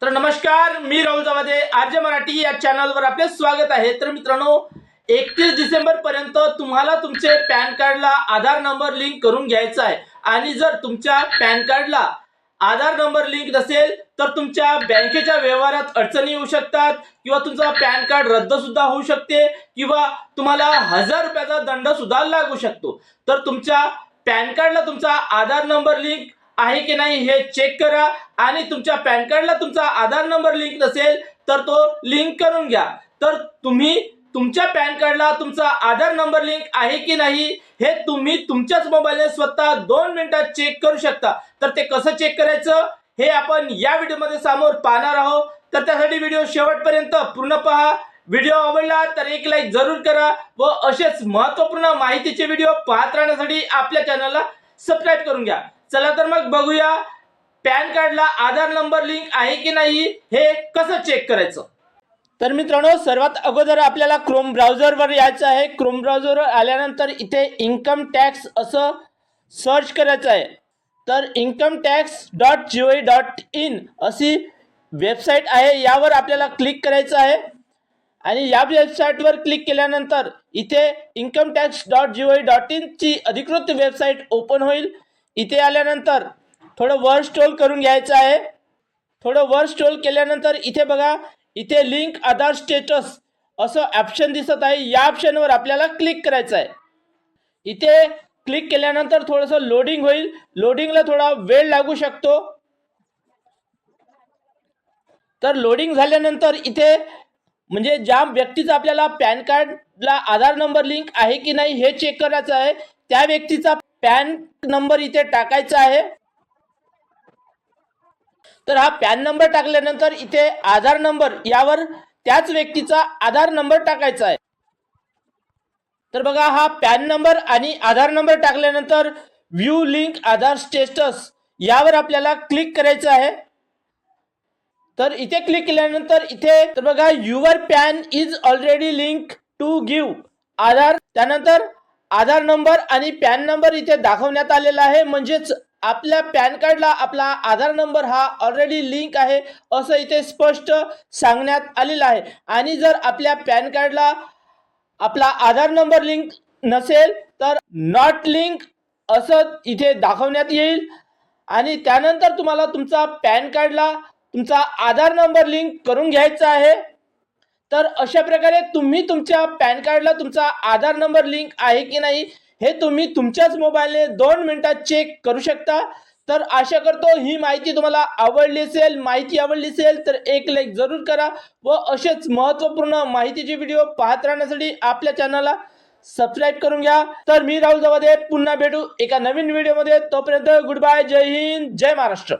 तर नमस्कार, मी राहुल जावदे आर्य मराठी या चॅनलवर आपले स्वागत आहे। तर मित्रांनो, 31 डिसेंबर पर्यंत तुम्हाला तुमचे पॅन कार्डला आधार नंबर लिंक करून घ्यायचा आहे। आणि जर तुमच्या पॅन कार्डला आधार नंबर लिंक नसेल तर तुमच्या बँकेच्या व्यवहारात अडचणी येऊ शकतात किंवा तुमचा पॅन कार्ड रद्द सुद्धा होऊ शकते किंवा तुम्हाला 1000 रुपयाचा दंड सुद्धा लागू शकतो। तर तुमच्या पॅन कार्डला तुमचा आधार नंबर लिंक आहे की नाही हे चेक करा आणि तुमच्या पॅन कार्डला तुमचा आधार नंबर लिंक नसेल तर तो लिंक करून घ्या। तर तुम्ही तुमच्या पॅन कार्डला तुमचा आधार नंबर लिंक आहे की नाही हे तुम्ही तुमच्याच मोबाईलने स्वतः 2 मिनिटात चेक करू शकता। तर ते कसं चेक करायचं हे आपण या व्हिडिओमध्ये समोर पाहणार आहोत। तर त्यासाठी व्हिडिओ शेवटपर्यंत पूर्ण पहा। व्हिडिओ आवडला तर एक लाईक जरूर करा व असेच महत्त्वपूर्ण माहितीचे व्हिडिओ पाहत राहण्यासाठी आपल्या चॅनलला सबस्क्राइब करून घ्या। चला तर मग बघूया पॅन कार्डला आधार नंबर लिंक आहे की नाही हे कसं चेक करायचं। तर मित्रांनो, सर्वात अगोदर आपल्याला क्रोम ब्राउझरवर यायचं आहे। क्रोम ब्राउझरवर आल्यानंतर इथे इन्कम टॅक्स असं सर्च करायचं आहे। तर incometax.gov.in अशी वेबसाईट आहे, यावर आपल्याला क्लिक करायचं आहे। आणि या वेबसाईटवर क्लिक केल्यानंतर इथे incometax.gov.in ची अधिकृत वेबसाईट ओपन होईल। इथे आल्यानंतर थोडं वर स्क्रॉल करून घ्यायचं आहे। थोडं वर स्क्रॉल केल्यानंतर इथे बघा, इथे लिंक आधार स्टेटस असं ऑप्शन दिसत आहे। या ऑप्शनवर आपल्याला क्लिक करायचं आहे। इथे क्लिक केल्यानंतर थोडंसं लोडिंग होईल, लोडिंगला थोडा वेळ लागू शकतो। तर लोडिंग झाल्यानंतर इथे म्हणजे ज्या व्यक्तीचा आपल्याला पॅन कार्डला आधार नंबर लिंक आहे की नाही हे चेक करायचं आहे, त्या व्यक्तीचा पॅन नंबर इथे टाकायचा आहे। तर हा पॅन नंबर टाकल्यानंतर इथे आधार नंबर यावर त्याच व्यक्तीचा आधार नंबर टाकायचा आहे। तर बघा, हा पॅन नंबर आणि आधार नंबर टाकल्यानंतर व्ह्यू लिंक आधार स्टेटस यावर आपल्याला क्लिक करायचं आहे। तर इथे क्लिक केल्यानंतर इथे तर बघा, your PAN is already link to give Aadhaar, त्यानंतर आधार नंबर आणि पॅन नंबर इथे दाखवण्यात आलेला आहे। म्हणजेच आपल्या पॅन कार्डला आपला आधार नंबर हा ऑलरेडी लिंक आहे असं इथे स्पष्ट सांगण्यात आलेलं आहे। आणि जर आपल्या पॅन कार्डला आपला आधार नंबर लिंक नसेल तर नॉट लिंक असं इथे दाखवण्यात येईल। आणि त्यानंतर तुम्हाला तुमचा पॅन कार्डला तुमचा आधार नंबर लिंक करून घ्यायचा आहे। तर अशा प्रकारे तुम्ही तुमच्या पॅन कार्डला तुमचा आधार नंबर लिंक आहे की नाही हे तुम्ही तुमच्याच मोबाईलने 2 मिनिटात चेक करू शकता। तर आशा करतो ही माहिती तुम्हाला आवडली असेल। माहिती आवडली असेल तर एक लाईक जरूर करा व असेच महत्त्वपूर्ण माहितीचे व्हिडिओ पाहत राहण्यासाठी आपल्या चॅनलला सबस्क्राइब करून घ्या। तर मी राहुल जावदे पुन्हा भेटू एका नवीन व्हिडिओमध्ये। तोपर्यंत गुड बाय, जय हिंद, जय महाराष्ट्र।